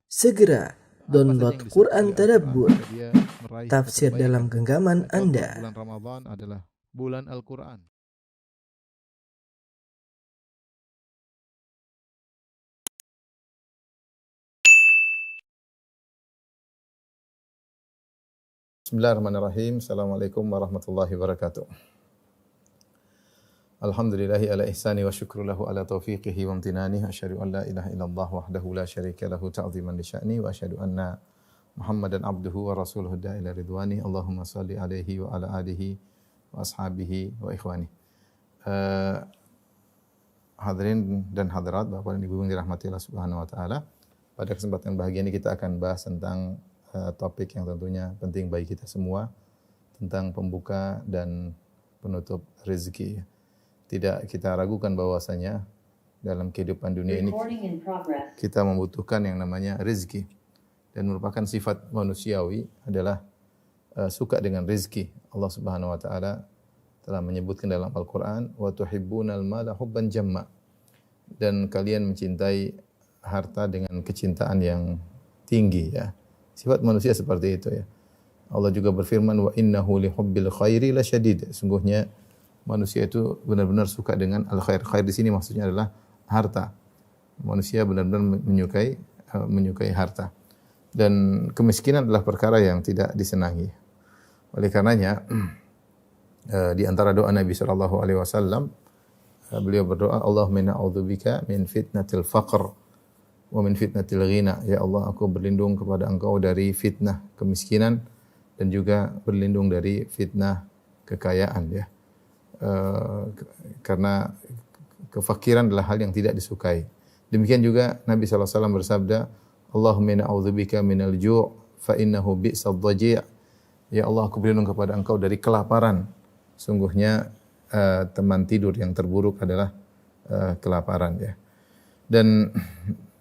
Segera download yang Quran disebut oleh Tadabbur, Al-Quran, dia meraih tafsir kebaikan. dalam genggaman Dan contoh, Anda. bulan Ramadan adalah bulan Al-Quran. Bismillahirrahmanirrahim. Assalamualaikum warahmatullahi wabarakatuh. Alhamdulillahi ala ihsani wa syukru lahu ala taufiqihi wa amtinani. Asyhadu an la ilaha illallah wahdahu la syarika lahu ta'ziman li sya'ni wa asyhadu anna Muhammadan abduhu wa rasuluhu da'ila ridwani. Allahumma salli alaihi wa ala alihi wa ashabihi wa ikhwani. Hadirin dan hadirat, Bapak dan Ibu yang dirahmati Allah Subhanahu wa taala. Pada kesempatan bahagia ini kita akan bahas tentang topik yang tentunya penting bagi kita semua, tentang pembuka dan penutup rezeki. Tidak kita ragukan bahwasanya dalam kehidupan dunia ini kita membutuhkan yang namanya rezeki, dan merupakan sifat manusiawi adalah suka dengan rezeki. Allah Subhanahu wa taala telah menyebutkan dalam Al-Qur'an, wa tuhibbunal mala hubban jamma, dan kalian mencintai harta dengan kecintaan yang tinggi, ya. Sifat manusia seperti itu, ya. Allah juga berfirman, wa innahu lihubbil khairi lasyadid. Sungguhnya manusia itu benar-benar suka dengan al-khair. Khair di sini maksudnya adalah harta. Manusia benar-benar menyukai harta. Dan kemiskinan adalah perkara yang tidak disenangi. Oleh karenanya di antara doa Nabi sallallahu alaihi wasallam, beliau berdoa, Allahumma na'udzubika min fitnatil faqr wa min fitnatil ghina. Ya Allah, aku berlindung kepada Engkau dari fitnah kemiskinan dan juga berlindung dari fitnah kekayaan, ya. Karena kefakiran adalah hal yang tidak disukai. Demikian juga Nabi sallallahu alaihi wasallam bersabda, Allahumma na'udzubika minal ju' fa innahu bi'sad dhaji'. Ya Allah, aku berlindung kepada Engkau dari kelaparan. Sungguhnya teman tidur yang terburuk adalah kelaparan, ya. Dan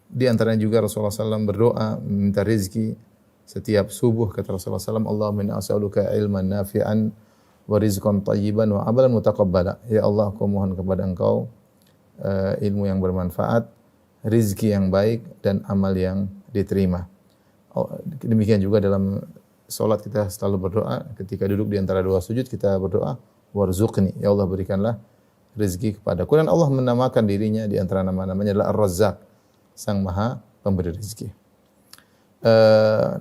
di antaranya juga Rasulullah SAW berdoa meminta rezeki setiap subuh. Kata Rasulullah SAW, Allahumma inni as'aluka ilman nafi'an wa rizqan tayyiban wa amalan mutaqabbala. Ya Allah, aku mohon kepada Engkau ilmu yang bermanfaat, rezeki yang baik, dan amal yang diterima. Demikian juga dalam salat kita selalu berdoa, ketika duduk di antara dua sujud kita berdoa, warzuqni, ya Allah berikanlah rezeki kepadaku. Dan Allah menamakan dirinya di antara nama-namanya adalah Ar-Razzaq, Sang Maha Pemberi rezeki.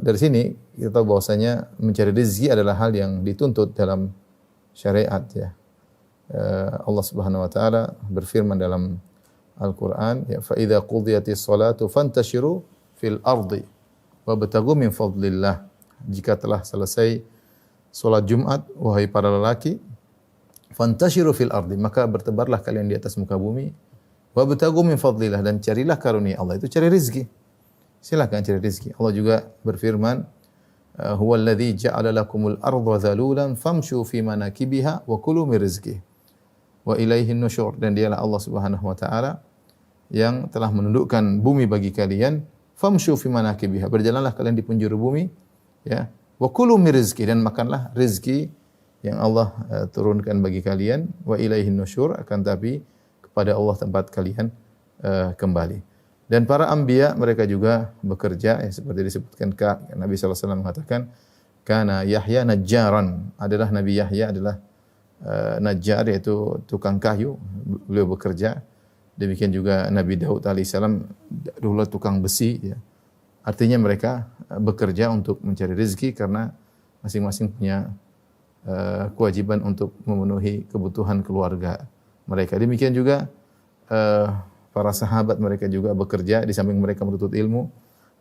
Dari sini kita tahu bahwasanya mencari rezeki adalah hal yang dituntut dalam syariat, ya. Allah Subhanahu wa taala berfirman dalam Al-Qur'an, ya, fa idza qudiyatis salatu fantashiru fil ardi wabtaghu min fadlillah. Jika telah selesai salat Jumat, wahai para lelaki, fantashiru fil ardi, maka bertebarlah kalian di atas muka bumi, wabtaghu min fadlillah, dan carilah karunia Allah, itu cari rezeki. Silakan cari rezeki. Allah juga berfirman, huwallazi ja'ala lakumul arda dhalulan famshu fi manakibiha wa kulu min rizqihi wa ilaihin nusyur. Dan dialah Allah Subhanahu wa taala yang telah menundukkan bumi bagi kalian, famshu fi manakibiha, berjalanlah kalian di penjuru bumi, ya, wa kulu min rizqihi, dan makanlah rezeki yang Allah turunkan bagi kalian, wa ilaihin nusyur, akan tapi kepada Allah tempat kalian kembali. Dan para anbiya mereka juga bekerja, ya, seperti disebutkan Nabi sallallahu alaihi wasallam mengatakan, kana Yahya najjaran, adalah Nabi Yahya adalah najjar, yaitu tukang kayu, beliau bekerja. Demikian juga Nabi Daud alaihissalam dulu tukang besi, ya. Artinya mereka bekerja untuk mencari rezeki karena masing-masing punya kewajiban untuk memenuhi kebutuhan keluarga mereka. Demikian juga para sahabat, mereka juga bekerja di samping mereka menuntut ilmu,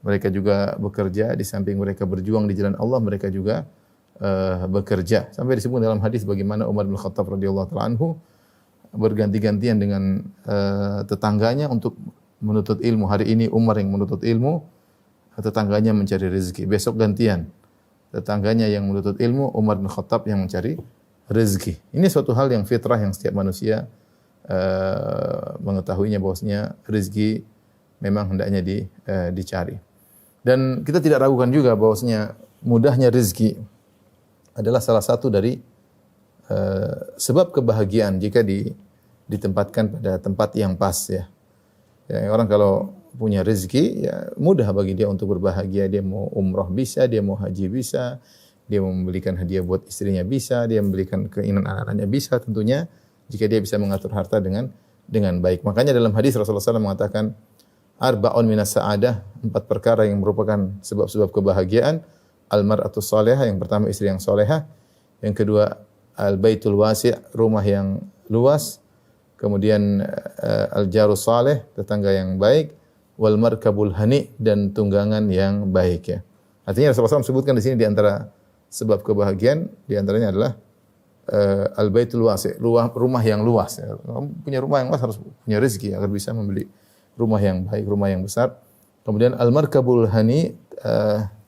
mereka juga bekerja di samping mereka berjuang di jalan Allah, mereka juga bekerja. Sampai disebut dalam hadis bagaimana Umar bin Khattab radhiyallahu taala anhu berganti-gantian dengan tetangganya untuk menuntut ilmu. Hari ini Umar yang menuntut ilmu, tetangganya mencari rezeki. Besok gantian, tetangganya yang menuntut ilmu, Umar bin Khattab yang mencari rezeki. Ini suatu hal yang fitrah yang setiap manusia mengetahuinya, bahwasanya rezeki memang hendaknya dicari. Dan kita tidak ragukan juga bahwasanya mudahnya rezeki adalah salah satu dari sebab kebahagiaan jika ditempatkan pada tempat yang pas, ya. Ya, orang kalau punya rezeki, ya mudah bagi dia untuk berbahagia. Dia mau umroh bisa, dia mau haji bisa, dia mau membelikan hadiah buat istrinya bisa, dia membelikan keinginan anak-anaknya bisa tentunya jika dia bisa mengatur harta dengan baik. Makanya dalam hadis Rasulullah SAW mengatakan arba'un minas sa'adah, 4 perkara yang merupakan sebab-sebab kebahagiaan. Al-mar'atu salihah, yang pertama istri yang salehah, yang kedua al-baitul wasi', rumah yang luas, kemudian al-jarus saleh, tetangga yang baik, wal markabul hani, dan tunggangan yang baik ya. Artinya Rasulullah SAW sebutkan di sini di antara sebab kebahagiaan di antaranya adalah al-baitul wasi', rumah yang luas ya. Punya rumah yang luas harus punya rezeki agar bisa membeli rumah yang baik, rumah yang besar. Kemudian al-markabul hani,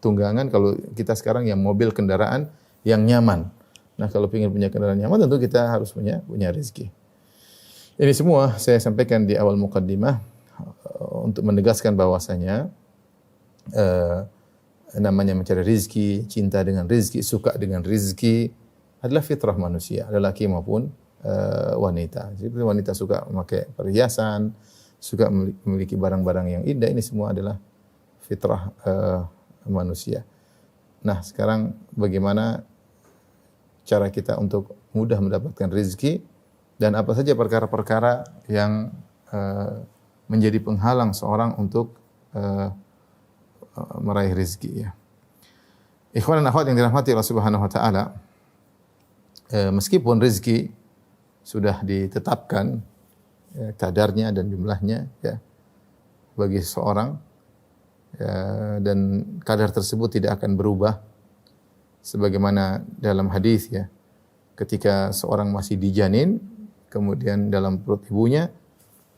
tunggangan, kalau kita sekarang yang mobil, kendaraan yang nyaman. Nah, kalau ingin punya kendaraan nyaman tentu kita harus punya rezeki. Ini semua saya sampaikan di awal mukaddimah untuk menegaskan bahwasanya namanya mencari rezeki, cinta dengan rezeki, suka dengan rezeki adalah fitrah manusia, lelaki maupun wanita. Jadi wanita suka memakai perhiasan, suka memiliki barang-barang yang indah, ini semua adalah fitrah manusia. Nah, sekarang bagaimana cara kita untuk mudah mendapatkan rezeki? Dan apa saja perkara-perkara yang menjadi penghalang seorang untuk meraih rezeki ya. Ikhwan dan akhwat yang dirahmati Allah Subhanahu wa taala, meskipun rezeki sudah ditetapkan kadarnya dan jumlahnya ya bagi seseorang ya, dan kadar tersebut tidak akan berubah sebagaimana dalam hadis ya, ketika seorang masih dijanin kemudian dalam perut ibunya,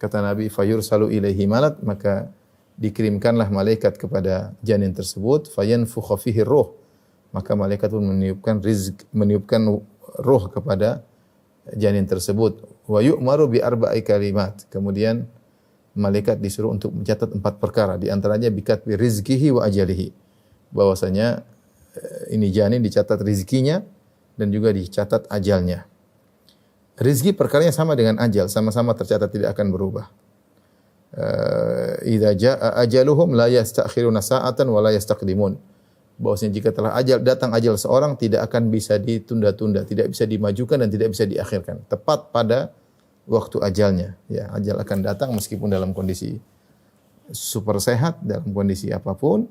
kata Nabi, fayursalu ilaihi malak, maka dikirimkanlah malaikat kepada janin tersebut, fayanfukha fihi ruh, maka malaikat pun meniupkan ruh kepada janin tersebut. Wa yu'maru bi arba'i kalimat, kemudian malaikat disuruh untuk mencatat 4 perkara, di antaranya bikatbi rizqihi wa ajalihi, bahwasanya ini janin dicatat rizkinya dan juga dicatat ajalnya. Rizki perkaranya sama dengan ajal, sama-sama tercatat tidak akan berubah. Idza jaa ajaluhum la yastakhiruna sa'atan wa la yastaqdimun. Bahwasanya jika telah datang ajal seorang tidak akan bisa ditunda-tunda, tidak bisa dimajukan dan tidak bisa diakhirkan. Tepat pada waktu ajalnya. Ya, ajal akan datang meskipun dalam kondisi super sehat, dalam kondisi apapun,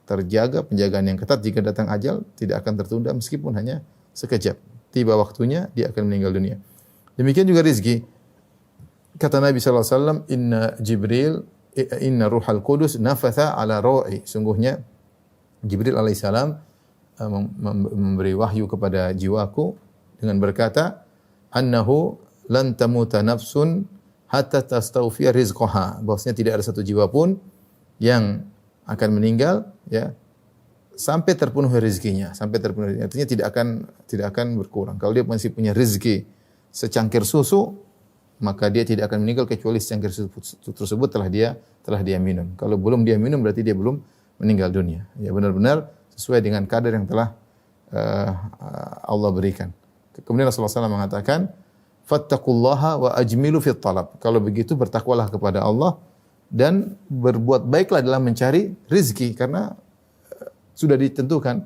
terjaga penjagaan yang ketat. Jika datang ajal tidak akan tertunda meskipun hanya sekejap. Tiba waktunya dia akan meninggal dunia. Demikian juga rezeki. Kata Nabi sallallahu alaihi wasallam, inna ruhal qudus nafatha ala ru'i. Sungguhnya Jibril alaihissalam memberi wahyu kepada jiwaku dengan berkata, annahu lan tamuta nafsun hatta tastawfiya rizqaha. Bahwasanya tidak ada satu jiwa pun yang akan meninggal ya sampai terpenuhi rezekinya, sampai terpenuhi. Artinya tidak akan berkurang. Kalau dia masih punya rezeki secangkir susu, maka dia tidak akan meninggal kecuali secangkir susu tersebut telah dia minum. Kalau belum dia minum berarti dia belum meninggal dunia. Ya, benar-benar sesuai dengan kadar yang telah Allah berikan. Kemudian Rasulullah SAW mengatakan, fattaqullaha wa ajmilu fit talab. Kalau begitu bertakwalah kepada Allah dan berbuat baiklah dalam mencari rezeki, karena sudah ditentukan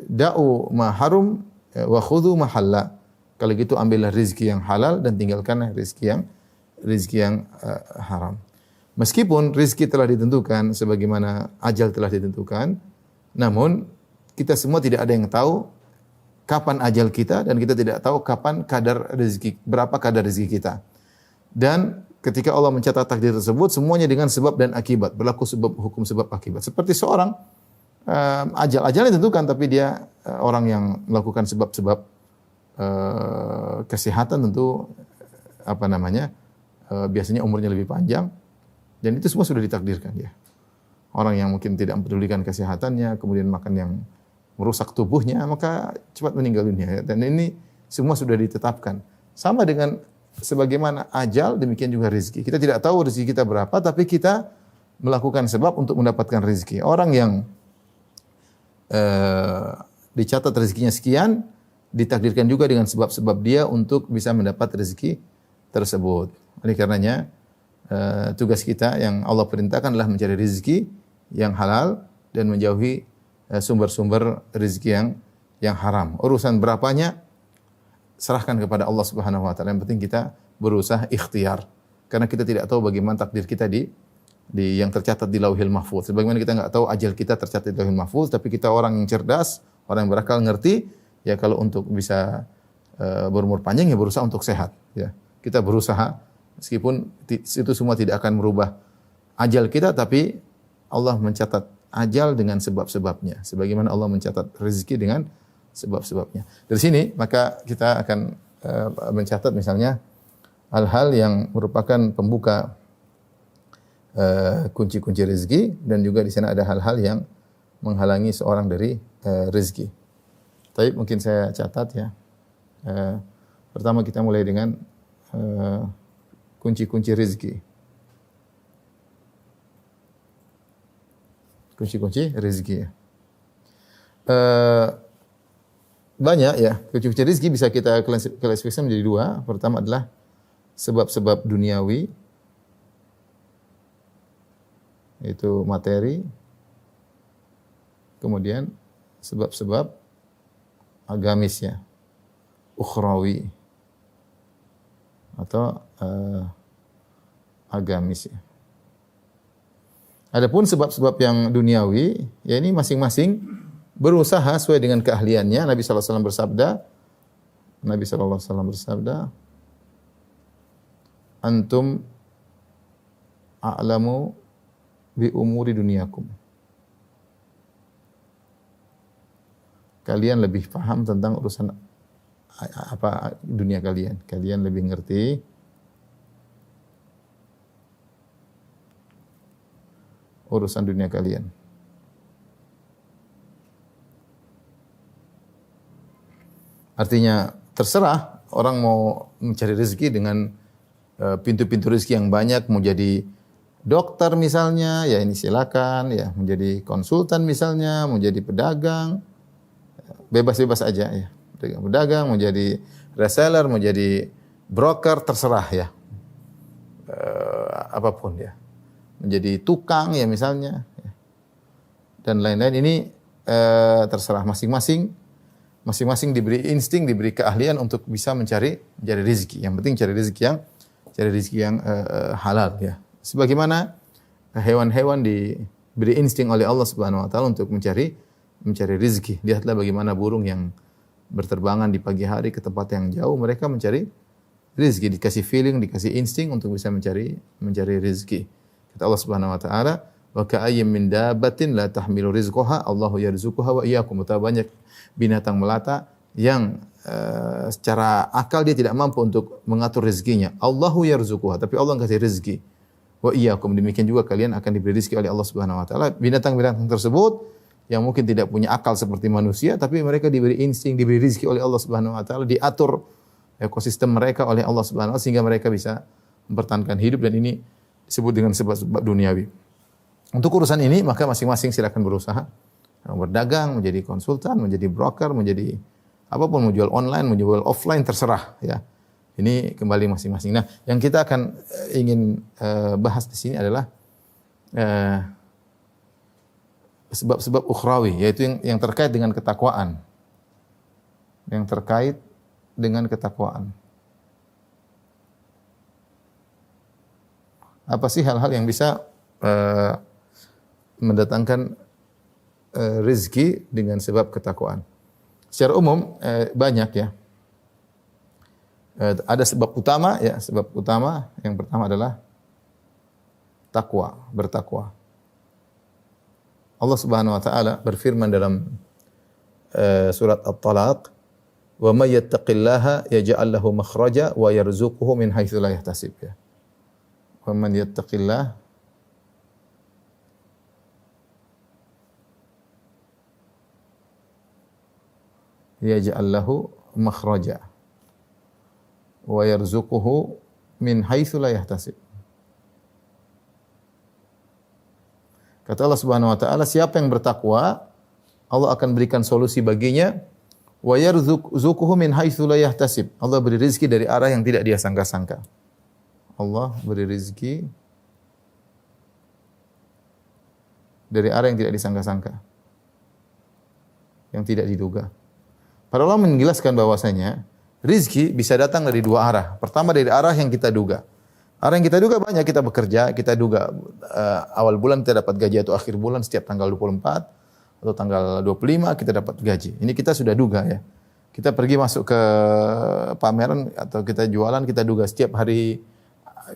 da'u ma harum wa khudhu ma halal. Kalau gitu ambillah rezeki yang halal dan tinggalkanlah rezeki yang haram. Meskipun rezeki telah ditentukan sebagaimana ajal telah ditentukan, namun kita semua tidak ada yang tahu kapan ajal kita dan kita tidak tahu kapan kadar rezeki, berapa kadar rezeki kita. Dan ketika Allah mencatat takdir tersebut, semuanya dengan sebab dan akibat, berlaku hukum sebab akibat. Seperti seorang ajalnya ditentukan, tapi dia orang yang melakukan sebab-sebab kesehatan tentu biasanya umurnya lebih panjang, dan itu semua sudah ditakdirkan ya. Orang yang mungkin tidak mempedulikan kesehatannya, kemudian makan yang merusak tubuhnya, maka cepat meninggal dunia. Dan ini semua sudah ditetapkan. Sama dengan sebagaimana ajal, demikian juga rezeki. Kita tidak tahu rezeki kita berapa, tapi kita melakukan sebab untuk mendapatkan rezeki. Orang yang dicatat rezekinya sekian, ditakdirkan juga dengan sebab-sebab dia untuk bisa mendapat rezeki tersebut. Oleh karenanya, tugas kita yang Allah perintahkan adalah mencari rezeki yang halal dan menjauhi sumber-sumber rezeki yang haram. Urusan berapanya serahkan kepada Allah Subhanahu wa taala. Yang penting kita berusaha ikhtiar. Karena kita tidak tahu bagaimana takdir kita di yang tercatat di Lauhil Mahfuz. Sebagaimana kita enggak tahu ajal kita tercatat di Lauhil Mahfuz, tapi kita orang yang cerdas, orang yang berakal ngerti, ya kalau untuk bisa berumur panjang ya berusaha untuk sehat, ya. Kita berusaha meskipun itu semua tidak akan merubah ajal kita, tapi Allah mencatat ajal dengan sebab-sebabnya. Sebagaimana Allah mencatat rezeki dengan sebab-sebabnya. Dari sini maka kita akan mencatat misalnya hal-hal yang merupakan pembuka kunci-kunci rezeki, dan juga di sana ada hal-hal yang menghalangi seorang dari rezeki. Tapi mungkin saya catat ya. Pertama kita mulai dengan kunci-kunci rezeki. Kunci-kunci rezeki. Banyak ya, kunci-kunci rezeki bisa kita klasifikasikan menjadi dua. Pertama adalah sebab-sebab duniawi, yaitu materi. Kemudian sebab-sebab agamis ya, ukhrawi atau agamis ya. Adapun sebab-sebab yang duniawi, ya ini masing-masing berusaha sesuai dengan keahliannya. Nabi sallallahu alaihi wasallam bersabda, Nabi sallallahu alaihi wasallam bersabda, "Antum a'lamu bi umuri dunyakum." Kalian lebih paham tentang urusan apa dunia kalian. Kalian lebih ngerti urusan dunia kalian. Artinya terserah orang mau mencari rezeki dengan pintu-pintu rezeki yang banyak, mau jadi dokter misalnya, ya ini silakan, ya menjadi konsultan misalnya, mau jadi pedagang, bebas-bebas aja ya. Pedagang, mau jadi reseller, mau jadi broker, terserah ya. Apapun ya. Menjadi tukang ya misalnya ya. Dan lain-lain ini terserah masing-masing diberi insting, diberi keahlian untuk bisa mencari rezeki. Yang penting cari rezeki yang halal ya. Sebagaimana hewan-hewan diberi insting oleh Allah Subhanahu wa taala untuk mencari rezeki. Lihatlah bagaimana burung yang berterbangan di pagi hari ke tempat yang jauh, mereka mencari rezeki, dikasih feeling, dikasih insting untuk bisa mencari rezeki. Kata Allah Subhanahu wa taala, "Wa ka'ayyim min dabbatin la tahmilu rizqaha, Allahu yarzuquha wa iyyakum." Betapa banyak binatang melata yang secara akal dia tidak mampu untuk mengatur rezekinya. Allahu yarzuquha, tapi Allah kasih rezeki. Wa iyyakum, demikian juga kalian akan diberi rezeki oleh Allah Subhanahu wa taala. Binatang-binatang tersebut yang mungkin tidak punya akal seperti manusia, tapi mereka diberi insting, diberi rezeki oleh Allah Subhanahu wa taala, diatur ekosistem mereka oleh Allah Subhanahu wa taala sehingga mereka bisa mempertahankan hidup, dan ini disebut dengan sebab-sebab duniawi. Untuk urusan ini maka masing-masing silakan berusaha. Berdagang, menjadi konsultan, menjadi broker, menjadi apapun, mau jual online, mau jual offline, terserah ya. Ini kembali masing-masing. Nah, yang kita akan ingin bahas di sini adalah sebab-sebab ukhrawi, yaitu yang terkait dengan ketakwaan. Yang terkait dengan ketakwaan. Apa sih hal-hal yang bisa mendatangkan rezeki dengan sebab ketakwaan? Secara umum banyak ya. Ada sebab utama ya, sebab utama yang pertama adalah takwa, bertakwa. Allah Subhanahu wa taala berfirman dalam surat At-Talaq, "Wa may yattaqillaha yaj'al lahu makhraja wa yarzuquhu min haitsu la yahtasib." Ya. Wa man yattaqillah yaj'al lahu makhraja wa yarzuquhu min haitsu la yahtasib. Kata Allah Subhanahu wa taala, siapa yang bertakwa, Allah akan berikan solusi baginya, wa yarzuquhu min haitsu la yahtasib. Allah beri rezeki dari arah yang tidak dia sangka-sangka. Allah beri rizki dari arah yang tidak disangka-sangka, yang tidak diduga. Para ulama menjelaskan bahwasanya rizki bisa datang dari dua arah. Pertama dari arah yang kita duga. Arah yang kita duga banyak, kita bekerja, kita duga awal bulan kita dapat gaji atau akhir bulan setiap tanggal 24 atau tanggal 25 kita dapat gaji. Ini kita sudah duga ya. Kita pergi masuk ke pameran atau kita jualan, kita duga setiap hari,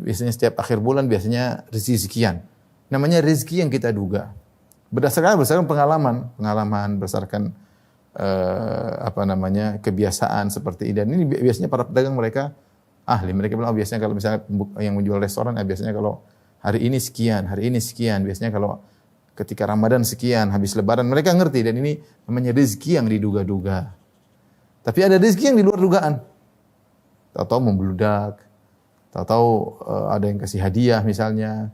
biasanya setiap akhir bulan biasanya rezeki sekian. Namanya rezeki yang kita duga. Berdasarkan pengalaman, berdasarkan kebiasaan seperti ini. Dan ini biasanya para pedagang mereka ahli. Mereka bilang biasanya kalau misalnya yang menjual restoran, biasanya kalau hari ini sekian, biasanya kalau ketika Ramadan sekian, habis Lebaran, mereka ngerti dan ini namanya rezeki yang diduga-duga. Tapi ada rezeki yang di luar dugaan. Tahu-tahu membludak, tahu-tahu ada yang kasih hadiah misalnya.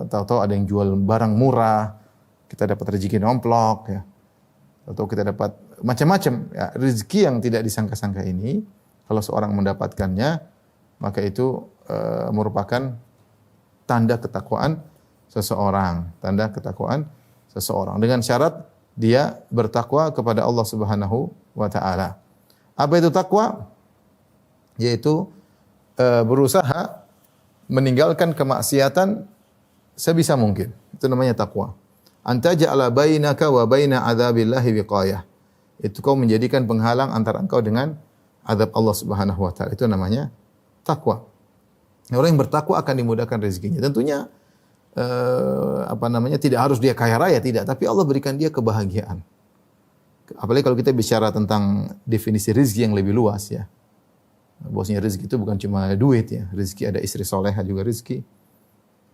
Tahu-tahu ada yang jual barang murah, kita dapat rezeki nomplok ya. Atau kita dapat macam-macam ya, rezeki yang tidak disangka-sangka ini kalau seorang mendapatkannya maka itu merupakan tanda ketakwaan seseorang, dengan syarat dia bertakwa kepada Allah Subhanahu wa taala. Apa itu takwa? Yaitu berusaha meninggalkan kemaksiatan sebisa mungkin. Itu namanya takwa. Anta ja'ala bainaka wa baina adzabillahi wiqayah. Itu kau menjadikan penghalang antara engkau dengan azab Allah Subhanahu wa taala. Itu namanya takwa. Orang yang bertakwa akan dimudahkan rezekinya. Tentunya tidak harus dia kaya raya, tidak, tapi Allah berikan dia kebahagiaan. Apalagi kalau kita bicara tentang definisi rezeki yang lebih luas ya. Bahwasanya rezeki itu bukan cuma duit ya. Rezeki ada istri solehah juga rezeki.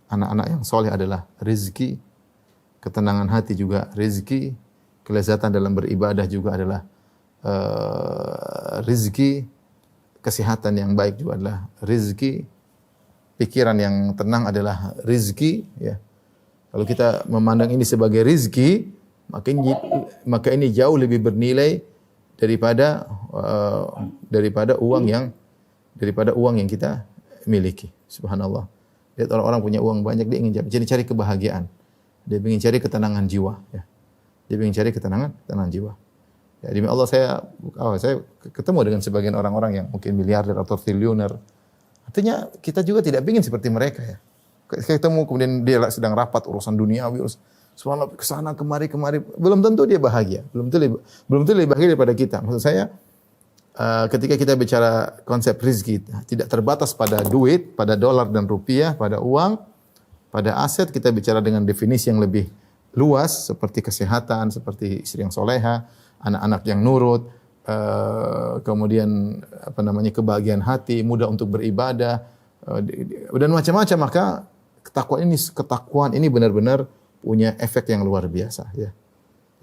Anak-anak yang soleh adalah rezeki. Ketenangan hati juga rezeki. Kelezatan dalam beribadah juga adalah rezeki. Kesehatan yang baik juga adalah rezeki. Pikiran yang tenang adalah rezeki ya. Kalau kita memandang ini sebagai rezeki, maka ini jauh lebih bernilai daripada uang yang kita miliki. Subhanallah. Lihat orang-orang punya uang banyak, dia ingin cari kebahagiaan. Dia ingin cari ketenangan jiwa ya. Dia ingin cari ketenangan jiwa. Ya, demi Allah saya ketemu dengan sebagian orang-orang yang mungkin miliarder atau triliuner. Artinya kita juga tidak ingin seperti mereka ya. Ketemu kemudian dia sedang rapat urusan duniawi, subhanallah kesana kemari, belum tentu dia bahagia, belum tentu lebih bahagia daripada kita. Maksud saya ketika kita bicara konsep rezeki tidak terbatas pada duit, pada dolar dan rupiah, pada uang, pada aset, kita bicara dengan definisi yang lebih luas seperti kesehatan, seperti istri yang soleha, anak-anak yang nurut, kemudian kebahagiaan hati, mudah untuk beribadah dan macam-macam. Maka ketakwaan ini benar-benar punya efek yang luar biasa ya.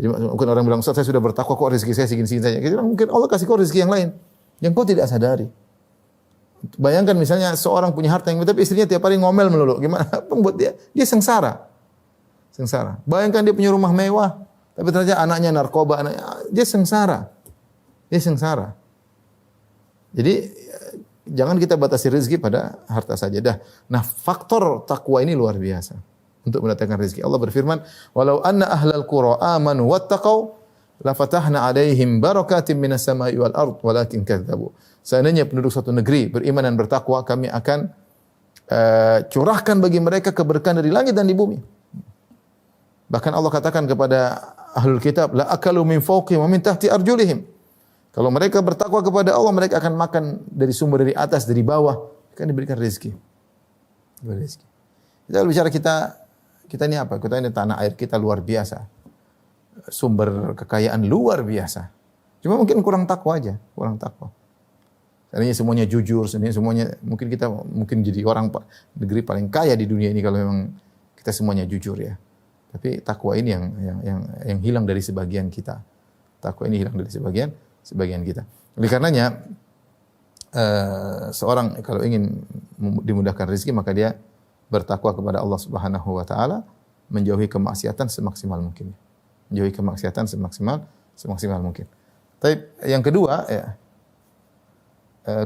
Jadi mungkin orang bilang, "Ustaz, saya sudah bertakwa kok rezeki saya segini-segini saja." Kita bilang, mungkin Allah kasih kau rezeki yang lain yang kau tidak sadari. Bayangkan misalnya seorang punya harta yang tapi istrinya tiap hari ngomel melulu. Gimana? Apa membuat dia sengsara. Bayangkan dia punya rumah mewah tapi ternyata anaknya narkoba, dia sengsara. Jadi jangan kita batasi rezeki pada harta saja. Nah, faktor takwa ini luar biasa untuk mendatangkan rezeki. Allah berfirman, "Walau anna ahlal qura amanu wattaqau la fatahna 'alaihim barakatim minas sama'i wal ard walakin kadzdzabu." Seandainya penduduk suatu negeri beriman dan bertakwa, kami akan curahkan bagi mereka keberkahan dari langit dan di bumi. Bahkan Allah katakan kepada ahlul kitab, "La akalu min fawqihim wa min tahti arjulihim." Kalau mereka bertakwa kepada Allah, mereka akan makan dari sumber dari atas, dari bawah, akan diberikan rezeki. Kita bicara kita ini apa? Kita ini tanah air kita luar biasa. Sumber kekayaan luar biasa. Cuma mungkin kurang takwa aja, Seandainya semuanya jujur, mungkin kita jadi orang negeri paling kaya di dunia ini kalau memang kita semuanya jujur ya. Tapi takwa ini yang hilang dari sebagian kita. Sebagian kita. Oleh karenanya seorang kalau ingin dimudahkan rezeki maka dia bertakwa kepada Allah Subhanahu wa taala, menjauhi kemaksiatan semaksimal mungkin. Tapi yang kedua ya,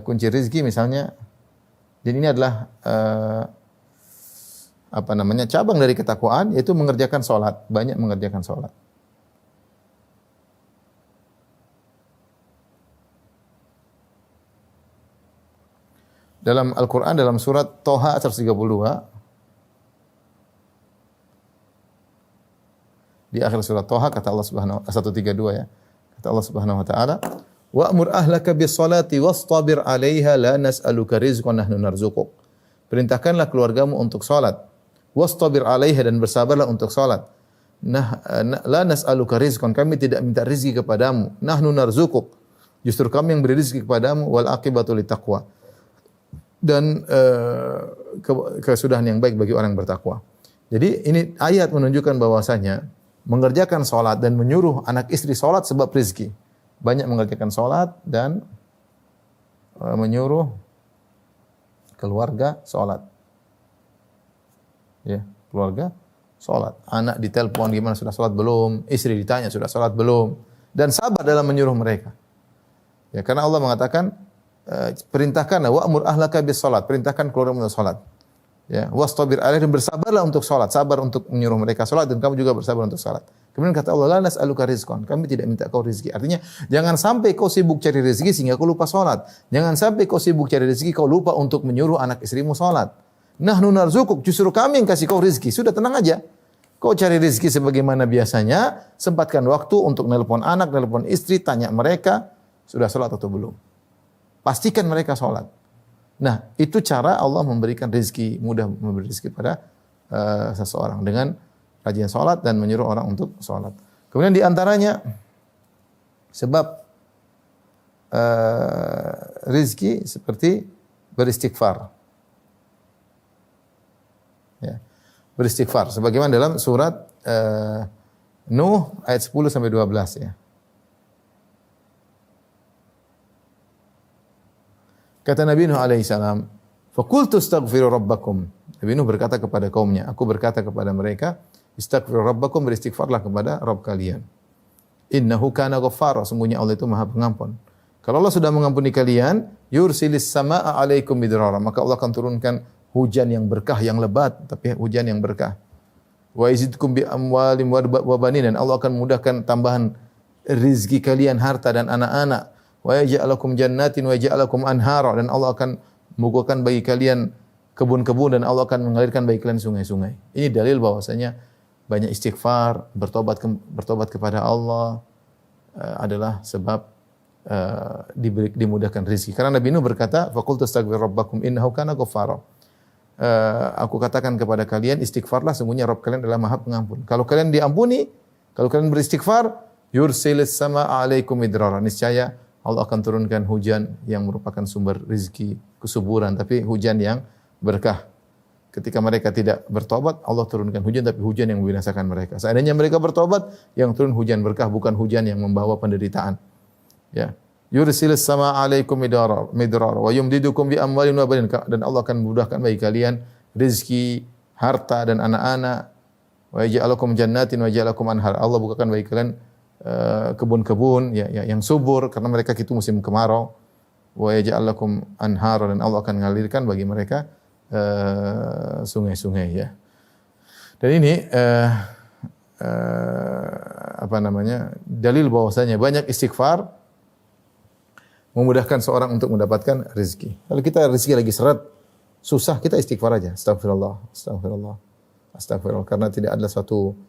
kunci rezeki misalnya Dan ini adalah cabang dari ketakwaan, yaitu mengerjakan salat, banyak mengerjakan salat. Dalam Al-Qur'an dalam surat Thaha 132 di akhir surat Thaha kata Allah Subhanahu 132 ya. Kata Allah Subhanahu wa taala, "Wa'mur ahlaka bis-salati wastabir 'alaiha la nas'aluka rizqan nahnu narzuquk." Perintahkanlah keluargamu untuk salat. Wastabir 'alaiha, dan bersabarlah untuk salat. La nas'aluka rizqan, kami tidak minta rezeki kepadamu. Nahnu narzuquk, justru kami yang beri rezeki kepadamu. Wal aqibatu littaqwa, dan kesudahan yang baik bagi orang yang bertakwa. Jadi ini ayat menunjukkan bahwasanya mengerjakan salat dan menyuruh anak istri salat sebab rezeki. Banyak mengerjakan salat dan menyuruh keluarga salat. Ya, keluarga salat. Anak ditelepon gimana, sudah salat belum? Istri ditanya sudah salat belum? Dan sabar dalam menyuruh mereka. Ya, karena Allah mengatakan perintahkanlah wa'mur ahlaka bis salat, perintahkan keluargamu untuk salat. Ya, wastabir 'alaiha, dan bersabarlah untuk salat, sabar untuk menyuruh mereka salat, dan kamu juga bersabar untuk salat. Kemudian kata Allah, la nas'aluka rizqan, kami tidak minta kau rezeki. Artinya, jangan sampai kau sibuk cari rezeki sehingga kau lupa salat. Jangan sampai kau sibuk cari rezeki kau lupa untuk menyuruh anak istrimu salat. Nahnu narzuquk, justru kami yang kasih kau rezeki. Sudah, tenang aja. Kau cari rezeki sebagaimana biasanya, sempatkan waktu untuk nelpon anak, nelpon istri, tanya mereka sudah salat atau belum. Pastikan mereka salat. Nah, itu cara Allah memberikan rezeki, mudah memberi rezeki pada seseorang dengan rajin salat dan menyuruh orang untuk salat. Kemudian di antaranya sebab rezeki seperti beristighfar. Ya. Beristighfar sebagaimana dalam surat Nuh ayat 10 sampai 12 ya. Kata Nabi Nuh alaihi salam, "Faqultu astaghfiru rabbakum." Nabi Nuh berkata kepada kaumnya, aku berkata kepada mereka, "Istaghfiru rabbakum," beristighfarlah kepada Rabb kalian. "Innahu kana ghaffara," sungguhnya Allah itu Maha Pengampun. Kalau Allah sudah mengampuni kalian, yursilis samaa'a 'alaikum midrara, maka Allah akan turunkan hujan yang berkah, yang lebat, tapi hujan yang berkah. Wa yazidkum bi amwalin wa banin, dan Allah akan mudahkan tambahan rezeki kalian, harta dan anak-anak. Wa yaj'alakum jannatin wa yaj'alakum anhara, dan Allah akan membukakan bagi kalian kebun-kebun, dan Allah akan mengalirkan bagi kalian sungai-sungai. Ini dalil bahwasanya banyak istighfar, bertobat kepada Allah adalah sebab dimudahkan rezeki. Karena Nabi Nuh berkata, "Faqultu astaghfiru rabbakum innahu kana ghaffara." Aku katakan kepada kalian, istighfarlah, sungguhnya Rabb kalian adalah Maha Pengampun. Kalau kalian diampuni, kalau kalian beristighfar, yursilis samaa'a 'alaikum midrara, niscaya Allah akan turunkan hujan yang merupakan sumber rezeki, kesuburan, tapi hujan yang berkah. Ketika mereka tidak bertobat, Allah turunkan hujan, tapi hujan yang membinasakan mereka. Seandainya mereka bertobat, yang turun hujan berkah, bukan hujan yang membawa penderitaan. Ya. Yursilis samaa'a 'alaikum midrara wa yumdidukum bi amwalin wa banin, dan Allah akan memudahkan bagi kalian rezeki, harta dan anak-anak. Wa yaj'alakum jannatin wa yaj'alakum anhar. Allah bukakan bagi kalian kebun-kebun yang subur karena mereka itu musim kemarau. Wa yaj'al lakum anhara, dan Allah akan mengalirkan bagi mereka sungai-sungai ya. Dan ini dalil bahwasanya banyak istighfar memudahkan seorang untuk mendapatkan rezeki. Kalau kita rezeki lagi seret, susah, kita istighfar aja. Astagfirullah, astagfirullah, astagfirullah, karena tidak ada suatu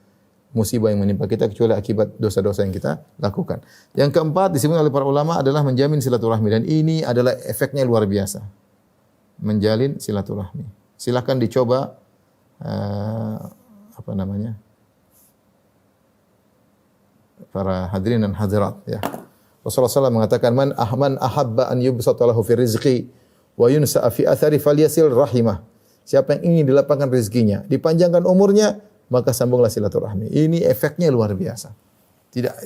musibah yang menimpa kita kecuali akibat dosa-dosa yang kita lakukan. Yang keempat disebut oleh para ulama adalah menjamin silaturahmi, dan ini adalah efeknya luar biasa. Menjalin silaturahmi. Silakan dicoba para hadirin dan hadirat ya. Rasulullah SAW mengatakan, man ahabba an yubsata lahu fi rizqi wa yunsa'a fi athari falyasil rahimah. Siapa yang ingin dilapangkan rezekinya, dipanjangkan umurnya, maka sambunglah silaturahmi. Ini efeknya luar biasa.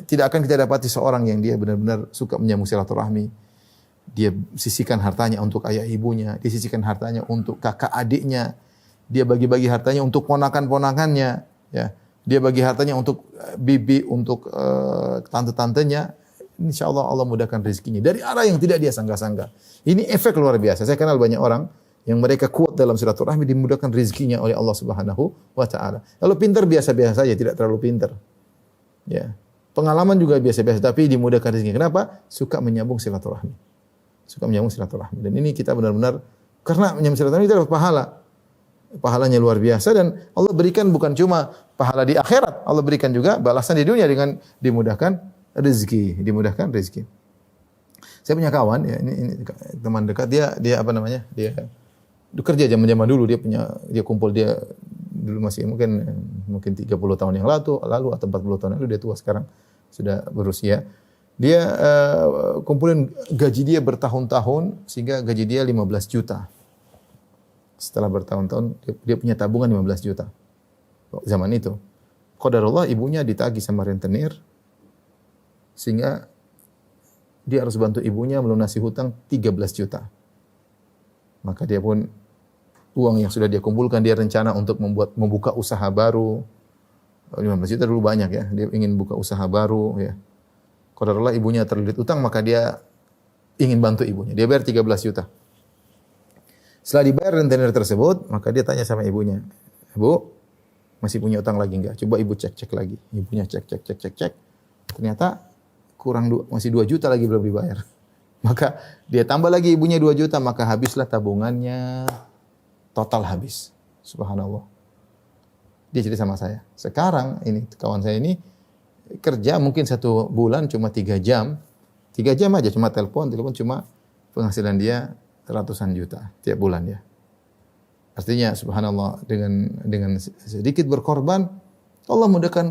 Tidak akan kita dapati seorang yang dia benar-benar suka menyambung silaturahmi. Dia sisihkan hartanya untuk ayah ibunya, dia sisihkan hartanya untuk kakak adiknya, dia bagi-bagi hartanya untuk ponakan-ponakannya, ya. Dia bagi hartanya untuk bibi, untuk tante-tantenya. Insyaallah Allah mudahkan rezekinya dari arah yang tidak dia sangka-sangka. Ini efek luar biasa. Saya kenal banyak orang Yang mereka kuat dalam silaturahmi dimudahkan rezekinya oleh Allah Subhanahu wa taala. Kalau pintar biasa-biasa saja, tidak terlalu pintar. Ya. Pengalaman juga biasa-biasa tapi dimudahkan rezeki. Kenapa? Suka menyambung silaturahmi. Suka menyambung silaturahmi. Dan ini kita benar-benar karena menyambung silaturahmi itu adalah pahala. Pahalanya luar biasa dan Allah berikan bukan cuma pahala di akhirat, Allah berikan juga balasan di dunia dengan dimudahkan rezeki, dimudahkan rezeki. Saya punya kawan ya, ini teman dekat dia apa namanya? Dia kerja zaman-zaman dulu dia kumpul dia dulu masih mungkin 30 tahun yang lalu atau 40 tahun lalu, dia tua sekarang sudah berusia. Dia kumpulin gaji dia bertahun-tahun sehingga gaji dia 15 juta. Setelah bertahun-tahun dia punya tabungan 15 juta. Zaman itu. Qadarullah ibunya ditagih sama rentenir sehingga dia harus bantu ibunya melunasi hutang 13 juta. Maka dia pun uang yang sudah dia kumpulkan dia rencana untuk membuka usaha baru. 15 juta dulu banyak ya. Dia ingin buka usaha baru ya. Qadarullah ibunya terlilit utang maka dia ingin bantu ibunya. Dia bayar 13 juta. Setelah dibayar rentenir tersebut, maka dia tanya sama ibunya, "Bu, masih punya utang lagi enggak? Coba ibu cek-cek lagi." Ibunya cek. Ternyata masih 2 juta lagi belum dibayar. Maka dia tambah lagi ibunya 2 juta, maka habislah tabungannya, total habis. Subhanallah. Dia cerita sama saya. Sekarang ini kawan saya ini kerja mungkin 1 bulan cuma 3 jam. 3 jam aja cuma telepon cuma penghasilan dia ratusan juta tiap bulan ya. Artinya subhanallah dengan sedikit berkorban Allah mudahkan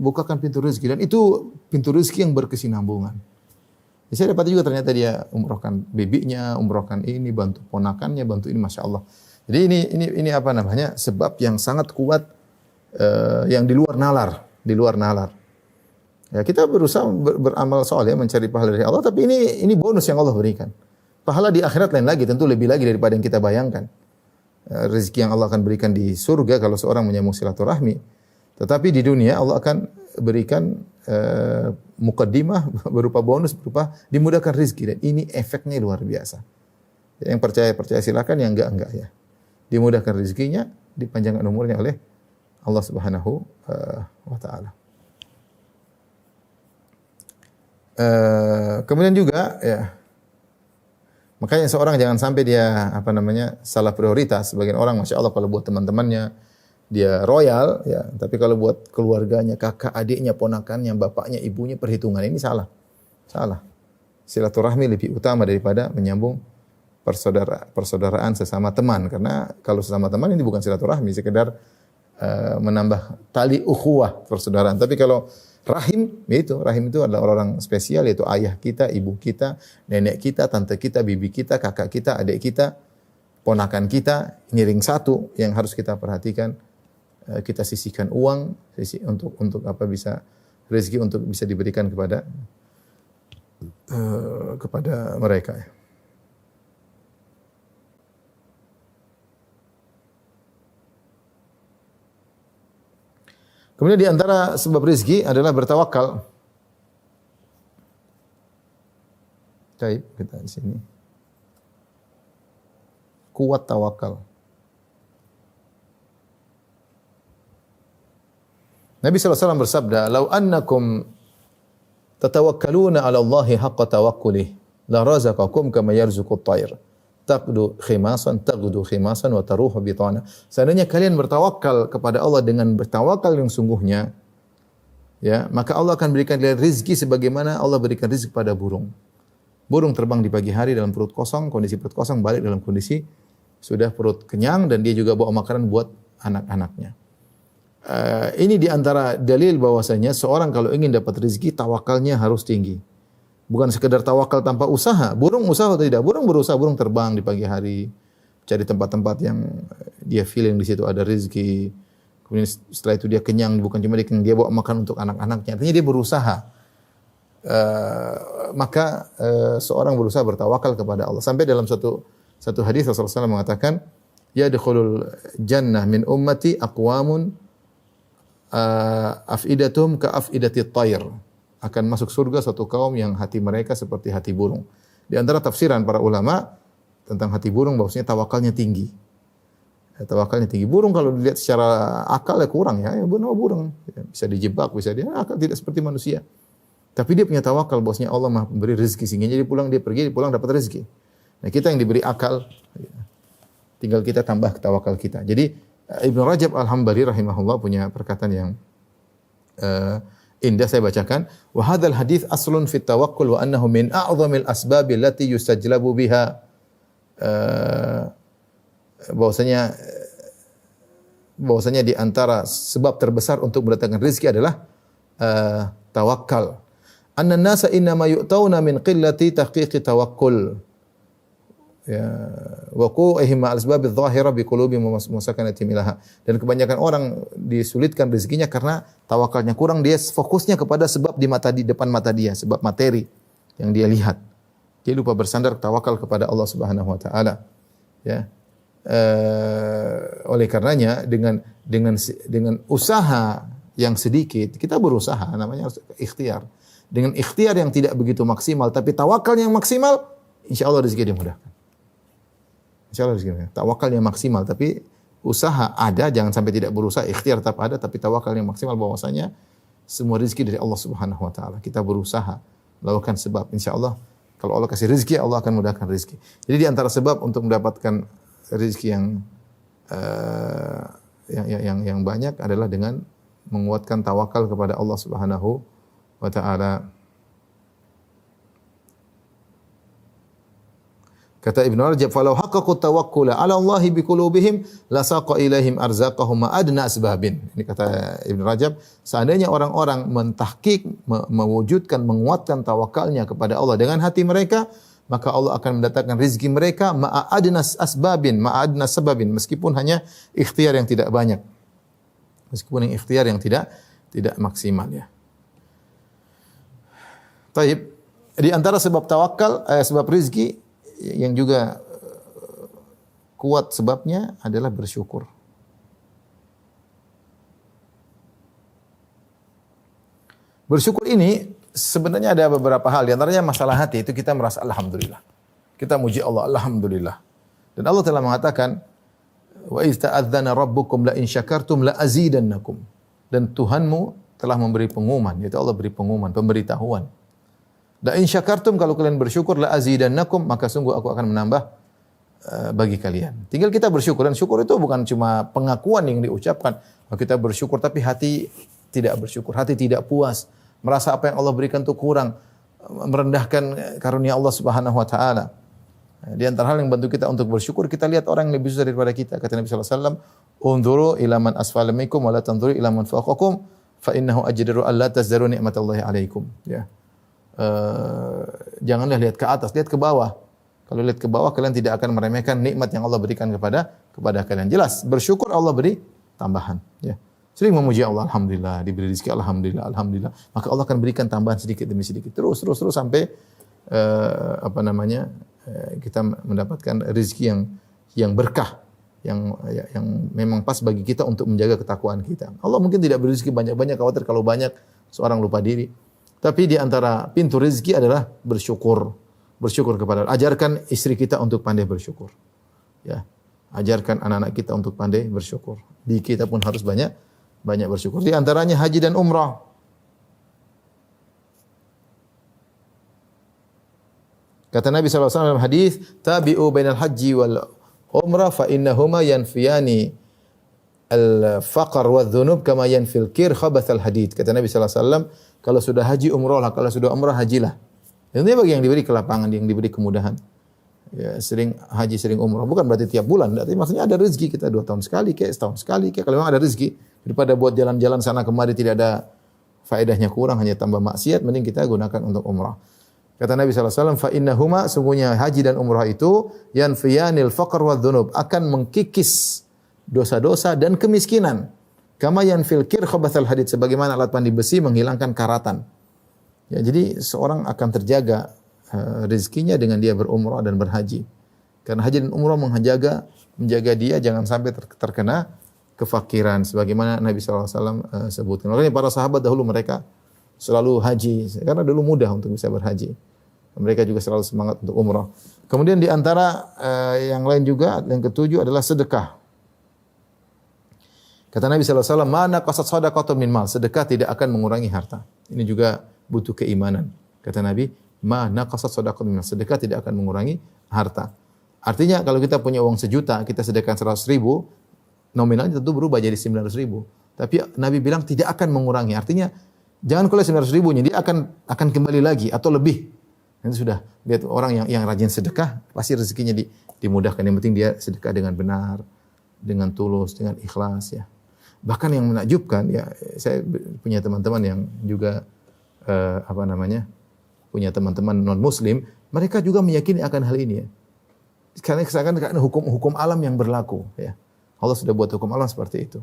bukakan pintu rezeki dan itu pintu rezeki yang berkesinambungan. Saya dapat juga ternyata dia umrohkan bibinya, umrohkan ini, bantu ponakannya, bantu ini, masya Allah. Jadi ini apa namanya sebab yang sangat kuat yang di luar nalar. Ya kita berusaha beramal soleh mencari pahala dari Allah, tapi ini bonus yang Allah berikan. Pahala di akhirat lain lagi, tentu lebih lagi daripada yang kita bayangkan. Rezeki yang Allah akan berikan di surga kalau seorang menyambung silaturahmi. Tetapi di dunia Allah akan berikan mukaddimah berupa bonus, berupa dimudahkan rezeki dan ini efeknya luar biasa. Yang percaya silakan, yang enggak ya. Dimudahkan rezekinya, dipanjangkan umurnya oleh Allah Subhanahu wa taala. Kemudian juga ya makanya seorang jangan sampai dia salah prioritas. Sebagian orang masya Allah kalau buat teman-temannya dia royal ya, tapi kalau buat keluarganya, kakak, adiknya, ponakannya, bapaknya, ibunya perhitungan ini salah. Silaturahmi lebih utama daripada menyambung persaudaraan sesama teman, karena kalau sesama teman ini bukan silaturahmi, sekedar menambah tali ukhuwah persaudaraan. Tapi kalau rahim itu adalah orang-orang spesial, yaitu ayah kita, ibu kita, nenek kita, tante kita, bibi kita, kakak kita, adik kita, ponakan kita. Ini ring satu yang harus kita perhatikan. Kita sisihkan uang untuk bisa rezeki untuk bisa diberikan kepada mereka. Kemudian di antara sebab rezeki adalah bertawakal. Baik, kita di sini. Kuat tawakal. Nabi SAW bersabda, "Lau annakum tatawakkaluna 'ala Allahi haqqa tawakkulih, la razaqakum kama yarzuqut tayr. Taghdu khimasan wa taruhu bitana." Seandainya kalian bertawakal kepada Allah dengan bertawakal yang sungguhnya, ya, maka Allah akan berikan kalian rezeki sebagaimana Allah berikan rezeki pada burung. Burung terbang di pagi hari dalam perut kosong, kondisi perut kosong, balik dalam kondisi sudah perut kenyang dan dia juga bawa makanan buat anak-anaknya. Ini di antara dalil bahwasanya seorang kalau ingin dapat rezeki tawakalnya harus tinggi. Bukan sekedar tawakal tanpa usaha. Burung usaha atau tidak? Burung berusaha, burung terbang di pagi hari, cari tempat-tempat yang dia feeling di situ ada rezeki. Kemudian setelah itu dia kenyang, bukan cuma dia bawa makan untuk anak-anaknya. Artinya dia berusaha. Maka seorang berusaha bertawakal kepada Allah. Sampai dalam satu hadis Rasulullah SAW mengatakan, "Yadkhulul jannah min ummati aqwamun afidatum ka afidatit tayr." Akan masuk surga suatu kaum yang hati mereka seperti hati burung. Di antara tafsiran para ulama tentang hati burung bahwasanya tawakalnya tinggi. Tawakalnya tinggi. Burung kalau dilihat secara akal ya kurang ya. Burung bisa dijebak, bisa dia akal tidak seperti manusia. Tapi dia punya tawakal bahwasanya Allah Maha memberi rezeki sehingga dia pulang dia pergi, dia pulang dapat rezeki. Nah, kita yang diberi akal tinggal kita tambah tawakal kita. Jadi Ibnu Rajab Al-Hambali rahimahullah punya perkataan yang indah, saya bacakan. Wa hadzal hadits aslun fit tawakkul wa annahu min a'dhamil asbabi allati yustajlabu biha. Bahwasanya di antara sebab terbesar untuk mendatangkan rezeki adalah tawakal. Anna an-nasa innama yu'tauna min qillati tahqiqi tawakkul. Ya, waqu'ihim ma'al asbab adh-dhahira bi qulubihim wa musakanatihim ilaha. Dan kebanyakan orang disulitkan rezekinya karena tawakalnya kurang, dia fokusnya kepada sebab di depan mata dia, sebab materi yang dia lihat. Dia lupa bersandar tawakal kepada Allah Subhanahu wa taala. Ya. Oleh karenanya dengan usaha yang sedikit kita berusaha, namanya ikhtiar. Dengan ikhtiar yang tidak begitu maksimal tapi tawakal yang maksimal, insyaallah rezeki dimudahkan. Insyaallah rezeki dimudahkan. Tawakal yang maksimal tapi usaha ada, jangan sampai tidak berusaha, ikhtiar tetap ada tapi tawakal yang maksimal bahwasanya semua rezeki dari Allah Subhanahu wa taala. Kita berusaha melakukan sebab, insyaallah kalau Allah kasih rezeki, Allah akan mudahkan rezeki. Jadi di antara sebab untuk mendapatkan rezeki yang banyak adalah dengan menguatkan tawakal kepada Allah Subhanahu wa taala. Kata Ibnu Rajab, "Falau haqqaqu tawakkula 'ala Allah bi qulubihim lasaqa ilaihim arzaqahum ma adna asbabin." Ini kata Ibnu Rajab, seandainya orang-orang mentahqiq, mewujudkan, menguatkan tawakalnya kepada Allah dengan hati mereka, maka Allah akan mendatangkan rezeki mereka ma'adna asbabin, ma'adna sababin, meskipun hanya ikhtiar yang tidak banyak. Meskipun yang ikhtiar yang tidak maksimal ya. Taib, di antara sebab tawakal, sebab rezeki yang juga kuat sebabnya adalah bersyukur. Bersyukur ini sebenarnya ada beberapa hal. Di antaranya masalah hati, itu kita merasa alhamdulillah. Kita muji Allah, alhamdulillah. Dan Allah telah mengatakan, wa iz ta'adzana rabbukum la in syakartum la azidannakum. Dan Tuhanmu telah memberi pengumuman, yaitu Allah beri pengumuman, pemberitahuan. La in syakartum, kalau kalian bersyukur, la azidannakum, maka sungguh aku akan menambah bagi kalian. Tinggal kita bersyukur, dan syukur itu bukan cuma pengakuan yang diucapkan. Kita bersyukur tapi hati tidak bersyukur, hati tidak puas, merasa apa yang Allah berikan itu kurang, merendahkan karunia Allah Subhanahu wa taala. Di antara hal yang bantu kita untuk bersyukur, kita lihat orang yang lebih susah daripada kita. Kata Nabi sallallahu alaihi wasallam, "Unzuru ila man asfala minkum wa la tanzuru ila man fawqakum, fa innahu ajdaru alla tazdaru ni'matallahi alaikum." Ya. Janganlah lihat ke atas, lihat ke bawah. Kalau lihat ke bawah, kalian tidak akan meremehkan nikmat yang Allah berikan kepada kalian. Jelas, bersyukur Allah beri tambahan. Ya. Sering memuji Allah, alhamdulillah, diberi rezeki, alhamdulillah, alhamdulillah. Maka Allah akan berikan tambahan sedikit demi sedikit. Terus sampai kita mendapatkan rezeki yang berkah, yang memang pas bagi kita untuk menjaga ketakwaan kita. Allah mungkin tidak beri rezeki banyak-banyak, khawatir kalau banyak seorang lupa diri. Tapi di antara pintu rezeki adalah bersyukur. Bersyukur kepada Allah. Ajarkan istri kita untuk pandai bersyukur. Ya. Ajarkan anak-anak kita untuk pandai bersyukur. Di kita pun harus banyak bersyukur. Di antaranya haji dan umrah. Kata Nabi sallallahu alaihi wasallam dalam hadis, "Tabi'u bainal haji wal umrah fa innahuma yanfiyani al-faqr wa dhunub kama yanfil kir khabathal hadid." Kata Nabi sallallahu alaihi wasallam, kalau sudah haji umrahlah, kalau sudah umrah hajilah. Ini bagi yang diberi kelapangan, yang diberi kemudahan. Ya, sering haji, sering umrah. Bukan berarti tiap bulan, tapi maksudnya ada rezeki kita 2 tahun sekali, kayak setahun sekali, kayak kalau memang ada rezeki. Daripada buat jalan-jalan sana kemari tidak ada faedahnya, kurang, hanya tambah maksiat, mending kita gunakan untuk umrah. Kata Nabi sallallahu alaihi wasallam, fa innahuma, sungguhnya haji dan umrah itu yanfiyanil faqr wa dhunub, akan mengkikis dosa-dosa dan kemiskinan. Kama yanfil kir khabathal hadid, sebagaimana alat pandai besi menghilangkan karatan. Ya, jadi seorang akan terjaga rezekinya dengan dia berumrah dan berhaji. Karena haji dan umrah menjaga dia jangan sampai terkena kefakiran, sebagaimana Nabi SAW sebutkan. Makanya para sahabat dahulu mereka selalu haji, karena dulu mudah untuk bisa berhaji. Mereka juga selalu semangat untuk umrah. Kemudian di antara yang lain juga, yang ketujuh adalah sedekah. Kata Nabi SAW, mana qasat sadaqatun min mal. Sedekah tidak akan mengurangi harta. Ini juga butuh keimanan. Kata Nabi, mana qasat sadaqatun min mal. Sedekah tidak akan mengurangi harta. Artinya kalau kita punya uang 1 juta, kita sedekahkan 100 ribu, nominalnya tentu berubah jadi 900 ribu. Tapi Nabi bilang tidak akan mengurangi. Artinya jangan kalau 900 ribunya, dia akan kembali lagi atau lebih. Nanti sudah lihat orang yang rajin sedekah, pasti rezekinya dimudahkan. Yang penting dia sedekah dengan benar, dengan tulus, dengan ikhlas ya. Bahkan yang menakjubkan ya, saya punya teman-teman yang juga punya teman-teman non muslim, mereka juga meyakini akan hal ini ya. Karena hukum alam yang berlaku ya. Allah sudah buat hukum alam seperti itu.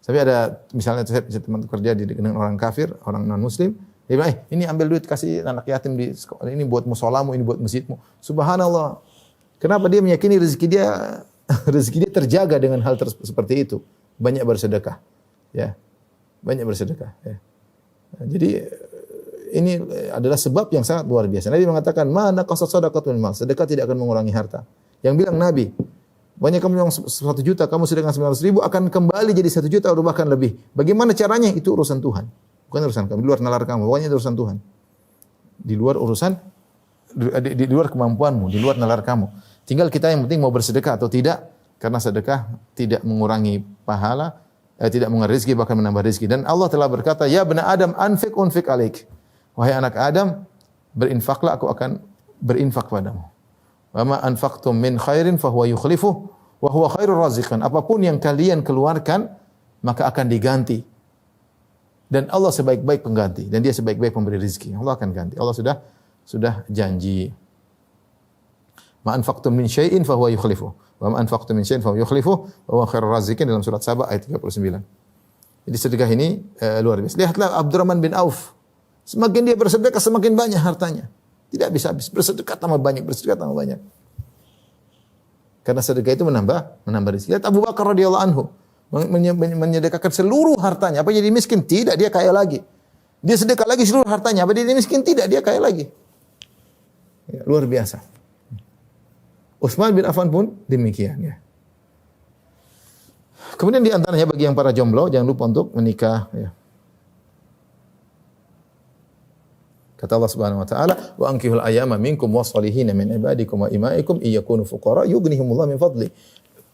Tapi ada misalnya saya teman kerja dengan orang kafir, orang non muslim, dia bilang, ini ambil duit kasih anak yatim di sekolah, ini buat musolamu, ini buat masjidmu. Subhanallah. Kenapa dia meyakini rezeki dia terjaga dengan hal seperti itu? Banyak bersedekah, ya, banyak bersedekah. Ya. Jadi ini adalah sebab yang sangat luar biasa. Nabi mengatakan, mana qasat sadaqatun min mal. Sedekah tidak akan mengurangi harta. Yang bilang Nabi, banyak kamu yang 1 juta, kamu sedekahkan 900 ribu, akan kembali jadi 1 juta atau bahkan lebih. Bagaimana caranya? Itu urusan Tuhan. Bukan urusan kamu, di luar nalar kamu. Pokoknya itu urusan Tuhan. Di luar urusan, di luar kemampuanmu, di luar nalar kamu. Tinggal kita yang penting mau bersedekah atau tidak. Karena sedekah tidak mengurangi pahala, tidak mengurangi rezeki, bahkan menambah rezeki. Dan Allah telah berkata, ya bani Adam, anfik unfik alaik. Wahai anak Adam, berinfaklah, aku akan berinfak padamu. Wa ma anfaqtum min khairin fahuwa yukhlifuh wa huwa khairur raziqin. Apapun yang kalian keluarkan, maka akan diganti. Dan Allah sebaik-baik pengganti, dan Dia sebaik-baik pemberi rezeki. Allah akan ganti. Allah sudah janji. Ma anfaqtum min syai'in fahuwa yukhlifuh. Wa ma anfaqtum min syai'in fahuwa yukhlifuh wa huwa khairur raziqin, dalam surat Saba ayat 39. Jadi sedekah ini luar biasa. Lihatlah Abdurrahman bin Auf. Semakin dia bersedekah, semakin banyak hartanya. Tidak bisa habis. Bersedekah tambah banyak, bersedekah tambah banyak. Karena sedekah itu menambah rezeki. Lihat Abu Bakar radhiyallahu anhu menyedekahkan seluruh hartanya. Apa jadi miskin? Tidak, dia kaya lagi. Dia sedekah lagi seluruh hartanya. Apa jadi miskin? Tidak, dia kaya lagi. Ya, luar biasa. Utsman bin Affan pun demikian ya. Kemudian di antaranya bagi yang para jomblo, jangan lupa untuk menikah ya. Kata Allah Subhanahu wa taala, "Wa ankihul ayyama minkum was-solihin min ibadikum wa imaikum iyakunu fuqara yughnihimullah min fadli."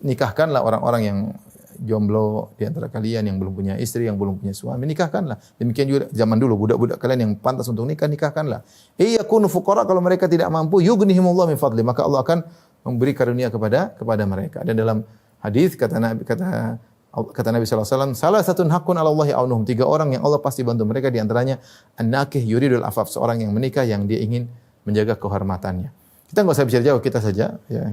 Nikahkanlah orang-orang yang jomblo di antara kalian yang belum punya istri, yang belum punya suami, nikahkanlah. Demikian juga zaman dulu budak-budak kalian yang pantas untuk nikah, nikahkanlah. Iyakunu fuqara, kalau mereka tidak mampu, yughnihimullah min fadli, maka Allah akan memberi karunia kepada mereka. Dan dalam hadis kata Nabi SAW, salah satu hakun ala Allahi aunuhum, 3 orang yang Allah pasti bantu mereka, di antaranya an-nakih yuridul afaf, seorang yang menikah yang dia ingin menjaga kehormatannya. Kita enggak usah bicara jauh, kita saja ya.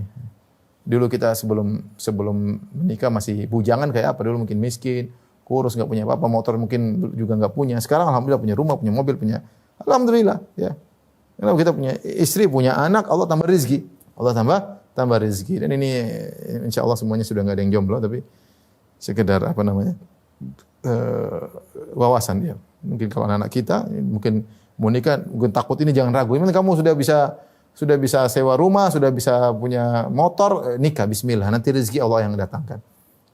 Dulu kita sebelum menikah masih bujangan kayak apa? Dulu mungkin miskin, kurus, enggak punya apa-apa, motor mungkin juga enggak punya. Sekarang alhamdulillah punya rumah, punya mobil, punya, alhamdulillah ya. Karena kita punya istri, punya anak, Allah tambah rezeki. Allah tambah rezeki. Dan ini insyaallah semuanya sudah enggak ada yang jomblo, tapi sekedar wawasan dia. Mungkin kalau anak kita mungkin mau nikah, mungkin takut ini, jangan ragu. Ini kamu sudah bisa sewa rumah, sudah bisa punya motor, nikah bismillah. Nanti rezeki Allah yang datangkan.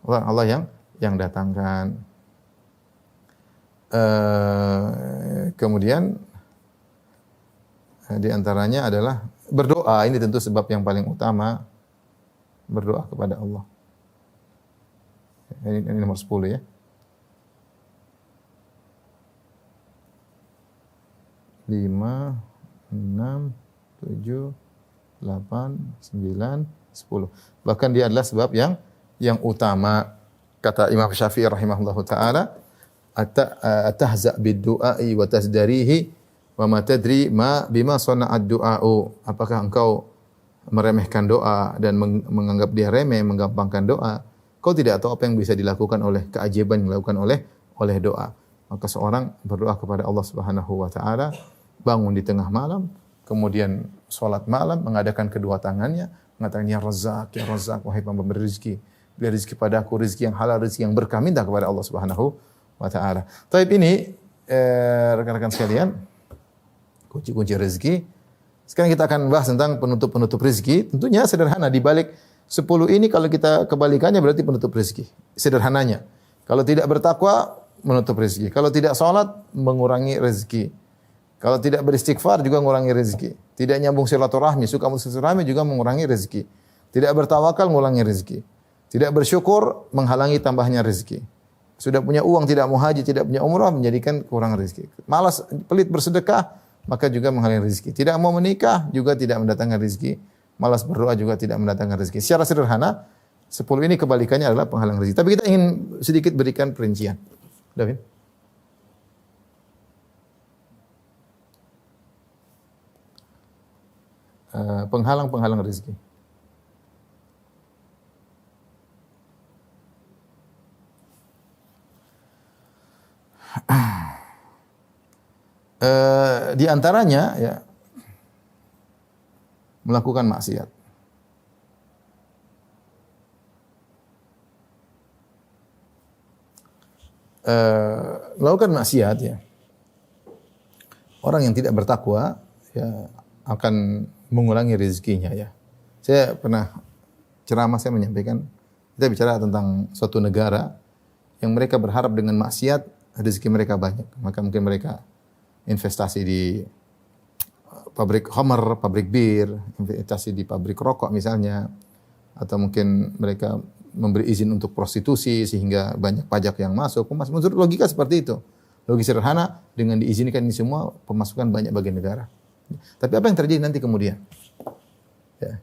Allah yang datangkan. Kemudian di antaranya adalah berdoa. Ini tentu sebab yang paling utama, berdoa kepada Allah. Ini nomor 10 ya. 5, 6, 7, 8, 9, 10. Bahkan dia adalah sebab yang utama. Kata Imam Syafi'i rahimahullahu taala, atahza bid-du'ai wa tasdarihi wa ma tadri bima sana'ad du'a'u. Apakah engkau meremehkan doa dan menganggap dia remeh, menggampangkan doa? Kau tidak tahu apa yang bisa dilakukan oleh keajaiban yang dilakukan oleh doa. Maka seorang berdoa kepada Allah Subhanahu wa taala, bangun di tengah malam, kemudian salat malam, mengadakan kedua tangannya, mengatakan ya Razzaq, wahai pemberi rezeki, beri rezeki padaku, rezeki yang halal, rezeki yang berkah, minta kepada Allah Subhanahu wa taala. Taib ini rekan-rekan sekalian, kunci-kunci rezeki Sekarang kita akan bahas tentang penutup-penutup rezeki. Tentunya sederhana, di balik 10 ini kalau kita kebalikannya berarti penutup rezeki. Sederhananya. Kalau tidak bertakwa, menutup rezeki. Kalau tidak salat, mengurangi rezeki. Kalau tidak beristighfar juga mengurangi rezeki. Tidak nyambung silaturahmi, suka silaturahmi juga mengurangi rezeki. Tidak bertawakal mengurangi rezeki. Tidak bersyukur menghalangi tambahnya rezeki. Sudah punya uang tidak mau haji, tidak punya umrah menjadikan kurang rezeki. Malas pelit bersedekah maka juga menghalangi rezeki. Tidak mau menikah juga tidak mendatangkan rezeki. Malas berdoa juga tidak mendatangkan rezeki. Secara sederhana 10 ini kebalikannya adalah penghalang rezeki. Tapi kita ingin sedikit berikan perincian. David. Penghalang-penghalang rezeki. Di antaranya ya melakukan maksiat. Melakukan maksiat ya. Orang yang tidak bertakwa ya akan mengulangi rezekinya ya. Saya pernah ceramah saya menyampaikan kita bicara tentang suatu negara yang mereka berharap dengan maksiat rezeki mereka banyak. Maka mungkin mereka investasi di pabrik khamar, pabrik bir, investasi di pabrik rokok misalnya, atau mungkin mereka memberi izin untuk prostitusi sehingga banyak pajak yang masuk. Menurut logika seperti itu. Logika sederhana, dengan diizinkan ini semua pemasukan banyak bagi negara. Tapi apa yang terjadi nanti kemudian? Ya.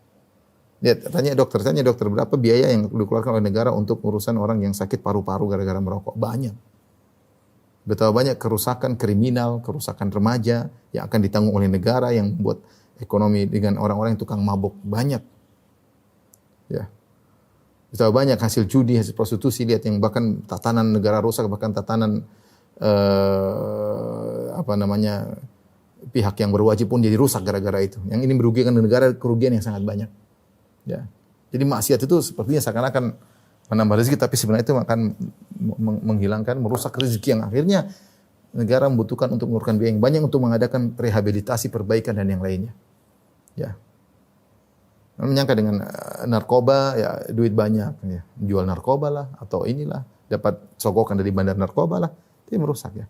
Lihat, tanya dokter berapa biaya yang dikeluarkan oleh negara untuk urusan orang yang sakit paru-paru gara-gara merokok? Banyak. Betapa banyak kerusakan kriminal, kerusakan remaja yang akan ditanggung oleh negara yang membuat ekonomi dengan orang-orang yang tukang mabuk banyak. Ya. Betapa banyak hasil judi, hasil prostitusi, lihat yang bahkan tatanan negara rusak, bahkan tatanan pihak yang berwajib pun jadi rusak gara-gara itu. Yang ini merugikan negara kerugian yang sangat banyak. Ya. Jadi maksiat itu sepertinya seakan-akan menambah rezeki, tapi sebenarnya itu akan menghilangkan, merusak rezeki yang akhirnya negara membutuhkan untuk mengeluarkan biaya yang banyak untuk mengadakan rehabilitasi, perbaikan dan yang lainnya. Ya. Menyangka dengan narkoba, ya duit banyak, ya. Jual narkoba lah, atau inilah, dapat sogokan dari bandar narkoba lah, itu merusak ya.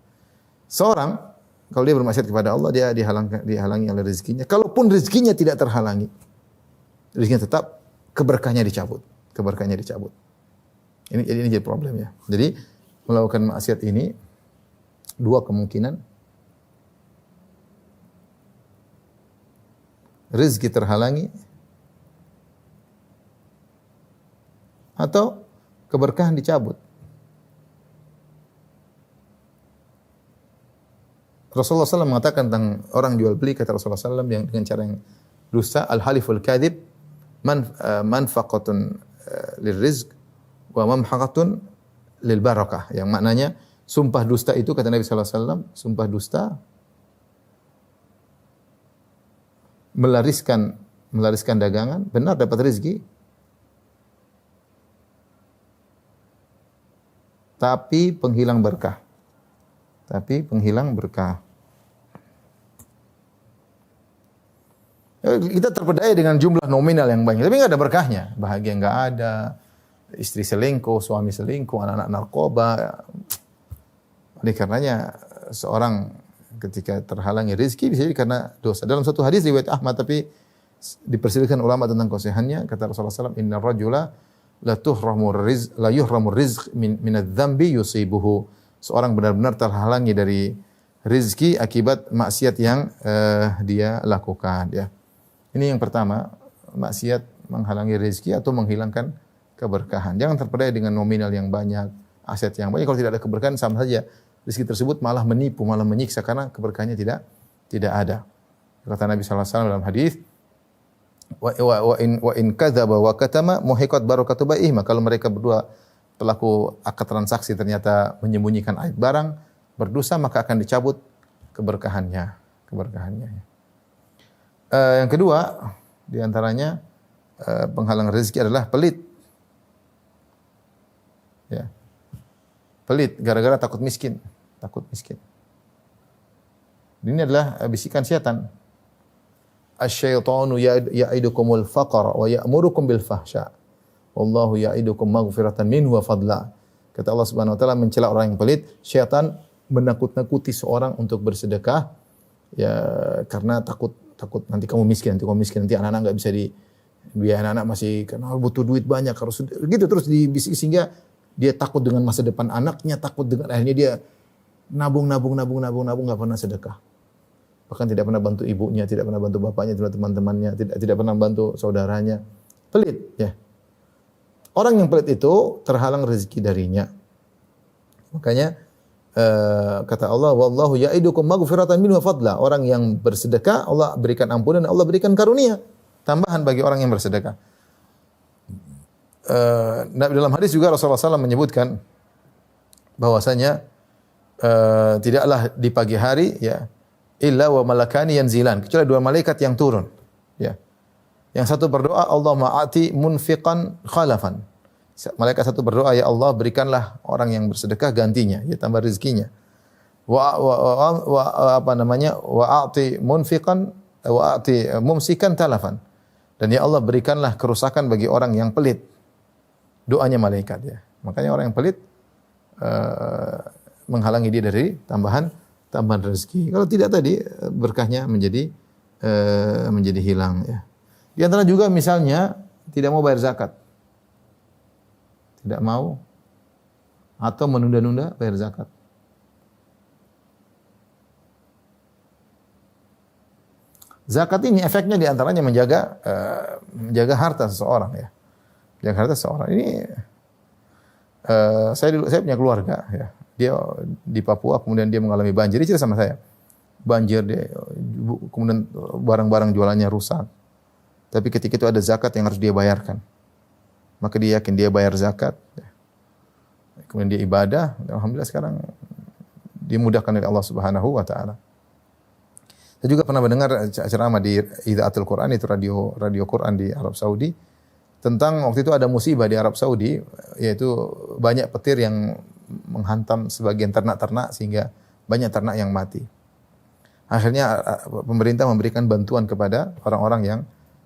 Seorang, kalau dia bermaksiat kepada Allah, dia dihalangi oleh rezekinya. Kalaupun rezekinya tidak terhalangi, rezekinya tetap, keberkahnya dicabut. Keberkahnya dicabut. Ini jadi problem ya. Jadi, melakukan maksiat ini, dua kemungkinan. Rezeki terhalangi, atau keberkahan dicabut. Rasulullah SAW mengatakan tentang orang jual beli, kata Rasulullah SAW yang dengan cara yang dusta, al-haliful kadhib manfaqatun lirrizq wa mamhaqatun lil barakah. Yang maknanya sumpah dusta itu kata Nabi SAW, sumpah dusta melariskan dagangan, benar dapat rezeki, tapi penghilang berkah. Tapi penghilang berkah. Kita terpedaya dengan jumlah nominal yang banyak, tapi nggak ada berkahnya. Bahagia nggak ada, istri selingkuh, suami selingkuh, anak-anak narkoba. Oleh karenanya seorang ketika terhalangi rezeki bisa jadi karena dosa. Dalam satu hadis riwayat Ahmad tapi diperselisihkan ulama tentang kesahihannya, kata Rasulullah SAW, Inna rajula la yuhramu rizq min adz-dzambi yusibuhu. Seorang benar-benar terhalangi dari rezeki akibat maksiat yang dia lakukan ya. Ini yang pertama, maksiat menghalangi rezeki atau menghilangkan keberkahan. Jangan terpedaya dengan nominal yang banyak, aset yang banyak. Kalau tidak ada keberkahan sama saja rezeki tersebut malah menipu, malah menyiksa karena keberkahannya tidak ada. Kata Nabi sallallahu alaihi wasallam dalam hadis, wa in kadzaba wa katama muhiqat barakatu bai'ih. Kalau mereka berdua pelaku akad transaksi ternyata menyembunyikan aib barang, berdosa maka akan dicabut keberkahannya. Yang kedua, di antaranya penghalang rezeki adalah pelit. Ya. Pelit gara-gara takut miskin. Ini adalah bisikan setan. asyaitanu ya'idukumul faqra wa ya'murukum bil fahsya. Wallahu ya'idukum maghfiratan minhu wa fadla. Kata Allah Subhanahu wa taala mencela orang yang pelit, syaitan menakut-nakuti seorang untuk bersedekah ya karena takut nanti kamu miskin, nanti anak-anak enggak bisa biaya anak-anak masih karena butuh duit banyak harus gitu terus dibisik sehingga dia takut dengan masa depan anaknya, takut dengan akhirnya dia nabung enggak pernah sedekah. Bahkan tidak pernah bantu ibunya, tidak pernah bantu bapaknya, tidak teman-temannya, tidak pernah bantu saudaranya. Pelit ya. Orang yang pelit itu terhalang rezeki darinya. Makanya kata Allah, wallahu ya'idukum maghfiratan minhu wa fadla. Orang yang bersedekah Allah berikan ampunan, Allah berikan karunia, tambahan bagi orang yang bersedekah. Dalam hadis juga Rasulullah SAW menyebutkan bahwasanya tidaklah di pagi hari ya illa wa malakani yanzilan, kecuali dua malaikat yang turun ya. Yang satu berdoa, Allahumma ati munfiqan khalafan. Malaikat satu berdoa, ya Allah berikanlah orang yang bersedekah gantinya, ya tambah rezekinya. Wa ati munfiqan wa ati mumsikan talafan. Dan ya Allah berikanlah kerusakan bagi orang yang pelit. Doanya malaikat ya. Makanya orang yang pelit menghalangi dia dari tambahan rezeki. Kalau tidak tadi berkahnya menjadi hilang ya. Di antara juga misalnya tidak mau bayar zakat. Tidak mau atau menunda-nunda bayar zakat. Zakat ini efeknya di antaranya menjaga harta seseorang ya. Jaga harta seseorang. Ini saya punya keluarga ya. Dia di Papua kemudian dia mengalami banjir. Dia cerita sama saya. Banjir dia kemudian barang-barang jualannya rusak. Tapi ketika itu ada zakat yang harus dia bayarkan. Maka dia yakin dia bayar zakat. Kemudian dia ibadah. Alhamdulillah sekarang dimudahkan oleh Allah Subhanahu wa taala. Saya juga pernah mendengar ceramah di Idaatul Quran, itu radio Quran di Arab Saudi, tentang waktu itu ada musibah di Arab Saudi, yaitu banyak petir yang menghantam sebagian ternak-ternak sehingga banyak ternak yang mati. Akhirnya pemerintah memberikan bantuan kepada orang-orang yang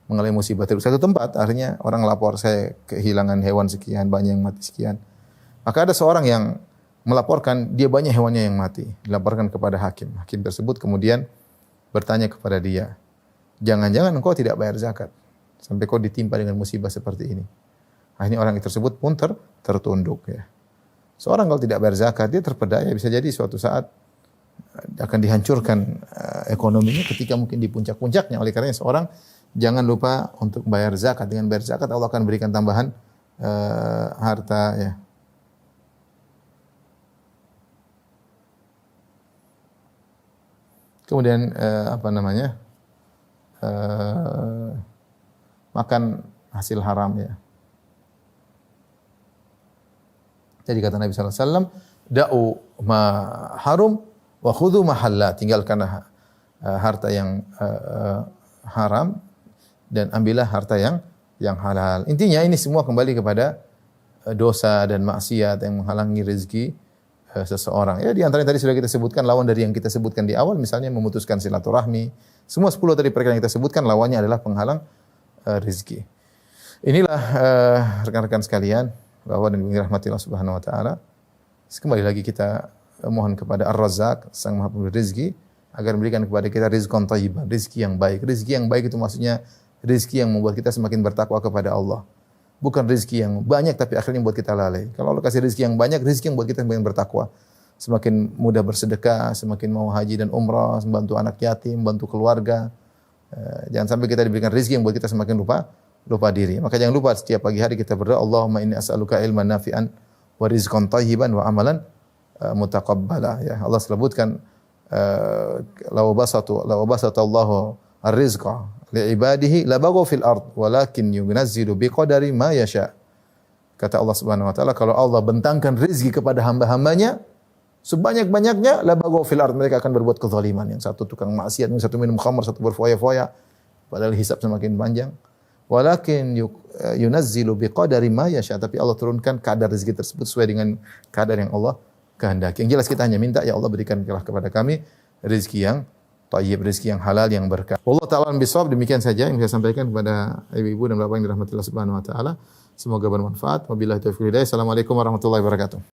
mengalami musibah di satu tempat. Akhirnya orang lapor, saya kehilangan hewan sekian, banyak yang mati sekian. Maka ada seorang yang melaporkan dia banyak hewannya yang mati, dilaporkan kepada hakim. Hakim tersebut kemudian bertanya kepada dia, jangan-jangan engkau tidak bayar zakat sampai kau ditimpa dengan musibah seperti ini. Akhirnya orang tersebut pun tertunduk ya. Seorang kalau tidak bayar zakat dia terpedaya, bisa jadi suatu saat akan dihancurkan ekonominya ketika mungkin di puncak-puncaknya. Oleh karenanya seorang jangan lupa untuk bayar zakat. Dengan bayar zakat Allah akan berikan tambahan harta ya. Kemudian makan hasil haram ya. Jadi kata Nabi sallallahu alaihi wasallam, da'u ma harum wa khudhu ma halal. Tinggalkan harta yang haram dan ambillah harta yang halal. Intinya ini semua kembali kepada dosa dan maksiat yang menghalangi rezeki seseorang. Ya di antara yang tadi sudah kita sebutkan, lawan dari yang kita sebutkan di awal, misalnya memutuskan silaturahmi. Semua 10 tadi perkara yang kita sebutkan lawannya adalah penghalang rezeki. Inilah rekan-rekan sekalian, bahwa dan dirahmati Allah Subhanahu wa taala. Kembali lagi kita mohon kepada Ar-Razzaq, Sang Maha Pemberi rezeki, agar memberikan kepada kita rizqan thayyiban, rezeki yang baik. Rezeki yang baik itu maksudnya rezeki yang membuat kita semakin bertakwa kepada Allah. Bukan rezeki yang banyak tapi akhirnya membuat kita lalai. Kalau Allah kasih rezeki yang banyak, rezeki yang membuat kita semakin bertakwa. Semakin mudah bersedekah, semakin mau haji dan umrah, membantu anak yatim, membantu keluarga. Jangan sampai kita diberikan rezeki yang membuat kita semakin lupa diri. Maka jangan lupa setiap pagi hari kita berdoa, Allahumma inni as'aluka ilman nafi'an wa rizqan thayyiban wa amalan mutaqabbala. Ya, Allah sebutkan law basata Allahu ar-rizqa li'ibadihi labaghaw fil ard walakin yunazzilu biqadari ma yasha. Kata Allah Subhanahu wa taala, kalau Allah bentangkan rezeki kepada hamba-hambanya sebanyak-banyaknya, labaghaw fil ard, mereka akan berbuat kezaliman. Yang satu tukang maksiat, yang satu minum khamr, satu berfoya-foya, padahal hisab semakin panjang. Walakin yunazzilu biqadari ma yasha, tapi Allah turunkan kadar rezeki tersebut sesuai dengan kadar yang Allah kehendaki. Yang jelas kita hanya minta, ya Allah berikanlah kepada kami rezeki thayyib, rezeki yang halal yang berkah. Wallahu ta'ala bishawab. Demikian saja yang saya sampaikan kepada ibu-ibu dan bapak yang dirahmati Allah Subhanahu wa taala. Semoga bermanfaat. Wabillahi taufiq wal hidayah. Assalamualaikum warahmatullahi wabarakatuh.